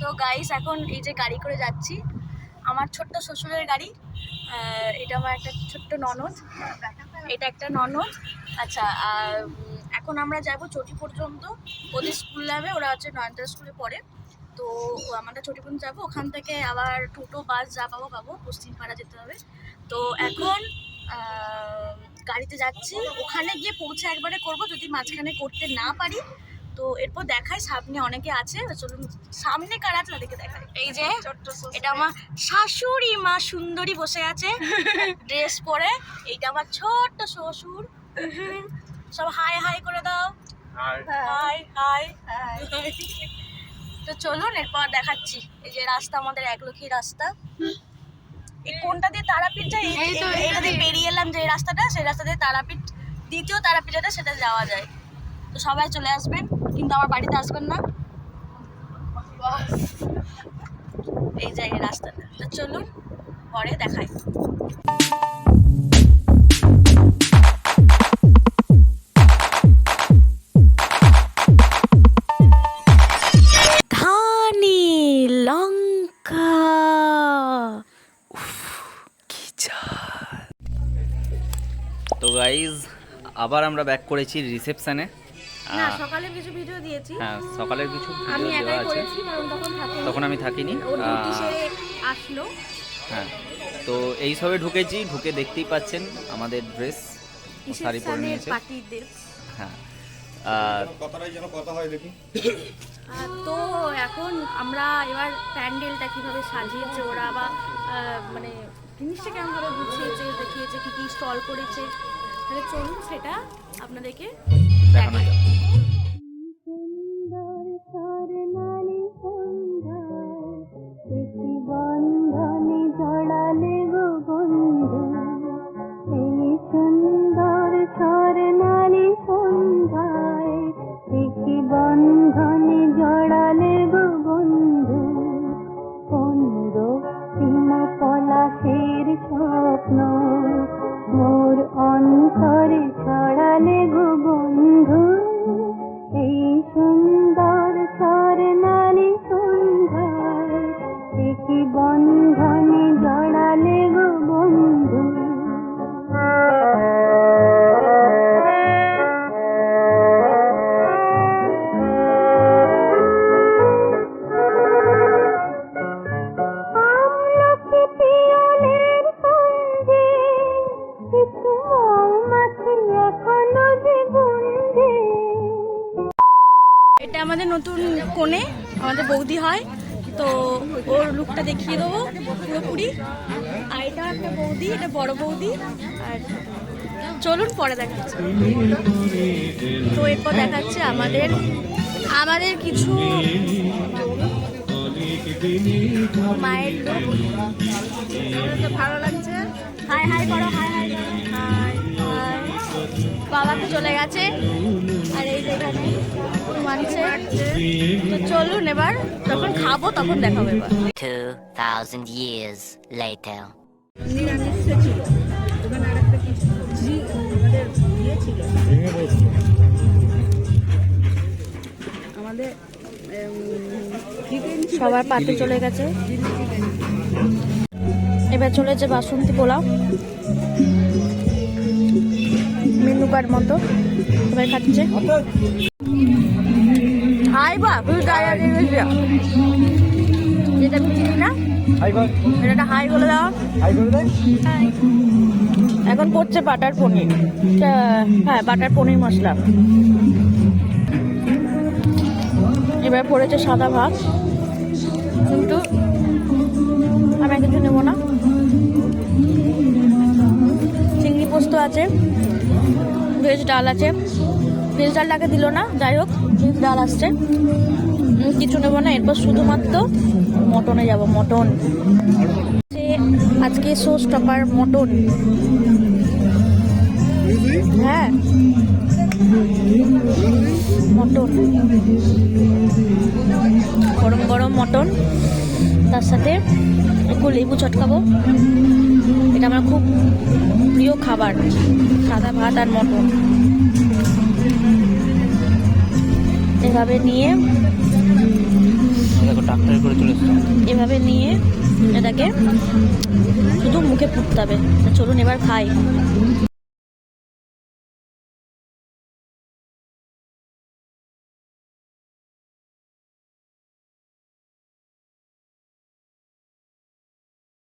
তো গাইস এখন এই যে গাড়ি করে যাচ্ছি, আমার ছোট্ট শ্বশুরের গাড়ি। এটা আমার একটা ছোট্ট ননদ, এটা একটা ননদ। আচ্ছা, এখন আমরা যাব চটি পর্যন্ত। ওদের স্কুল যাবে, ওরা হচ্ছে নয়নতারা স্কুলে পড়ে। তো আমরা চটি পর্যন্ত যাবো, ওখান থেকে আবার টোটো বাস যা পাবো পশ্চিমপাড়া যেতে হবে। তো এখন গাড়িতে যাচ্ছি, ওখানে গিয়ে পৌঁছে একবারে করবো, যদি মাঝখানে করতে না পারি তো এরপর দেখাই সামনে অনেকে আছে। চলুন সামনে কারা আছে তাদেরকে দেখাই। এই যে এটা আমার শাশুড়ি মা সুন্দরী বসে আছে ড্রেস পরে। এইটা আমার ছোট্ট শ্বশুর। সব হাই হাই করে দাও, হাই হাই। তো চলুন এরপর দেখাচ্ছি। এই যে রাস্তা আমাদের একলক্ষী রাস্তা। এই কোনটা দিয়ে তারাপীঠ যায়, এটা দিয়ে বেরিয়ে এলাম যে রাস্তাটা, সেই রাস্তা দিয়ে তারাপীঠ, দ্বিতীয় তারাপীঠ যেটা সেটা যাওয়া যায়। তো সবাই চলে আসবেন, কিন্তু আমার বাড়িতে আসবেন না। এই জায়গায় রাস্তাটা। তো চলুন পরে দেখাই। ধানি লঙ্কা, তো গাইজ আবার আমরা ব্যাক করেছি রিসেপশনে। না, সকালে কিছু ভিডিও দিয়েছি। হ্যাঁ, সকালের কিছু আমি ভিডিও দেওয়া একাই আছে, করেছি, কারণ তখন আমি থাকিনি। ওর ডিউটি সে আসলো। হ্যাঁ, তো এই সবে ঢুকেছি, ঢুকে দেখতেই পাচ্ছেন আমাদের ড্রেস, শাড়ি পরে নিয়েছে। পার্টির ড্রেস। হ্যাঁ, কথাটাই যেন কথা হয় দেখি। তো এখন আমরা এবার প্যান্ডেলটা কিভাবে সাজিয়েছে ওরা, বা মানে জিনিসটা কেমনভাবে গুছিয়েছে, দেখিয়েছে, কী কী স্টল করেছে, তাহলে চলুন সেটা আপনাদেরকে দেখানো দেখাই। যাক। মোর অন্তরে ছড়ালে গো বন্ধু, এই সুন্দর স্বর্ণালী সন্ধ্যায়, কি বন্ধনে জড়ালে গো বন্ধু। এটা আমাদের নতুন কোণে, আমাদের বৌদি হয়, তো ওর লুকটা দেখিয়ে দেবো পুরোপুরি। আর এটা একটা বৌদি, এটা বড় বৌদি। আর চলুন পরে দেখাচ্ছি। তো এরপর দেখাচ্ছে আমাদের কিছু মায়ের লোক। ভালো লাগছে। হাই হাই করো, হাই হাই করো, হাই হাই। বাবা তো চলে গেছে, আর এই যেখানে মানছে। তো চলুন এবার যখন খাবো তখন দেখাবো। এবার 2000 years later. সবার পাতে চলে গেছে। এবার চলেছে বাসন্তী পোলাও, মেনু কার্ড মতো সবাই খাচ্ছে। হাই বা তুই গায়ে দিয়ে গেছি, যেটা আমি চিনি না, এটা হাই বলে দাও। এখন করছে বাটার পনির। হ্যাঁ, বাটার পনির মশলা। এবার পড়েছে সাদা ভাত, কিন্তু আমি কিছু নেবো না। চিংড়ি পোস্ত আছে, ভেজ ডাল আছে। ভেজ ডালটাকে দিল না, যাই হোক ভেজ ডাল আসছে। কিছু নেবো না, এরপর শুধুমাত্র মটনে যাব। মটন আজকে শো স্টপার মটন। হ্যাঁ, মটন, গরম গরম মটন, তার সাথে একটু লেবু চটকাবো। এটা আমার খুব প্রিয় খাবার, সাদা ভাত আর মটন। এভাবে নিয়ে দেখো ডাক্তার করে চলে এসেছে। এভাবে নিয়ে এটাকে শুধু মুখে ফুটতে হবে। তা চলুন এবার খাই।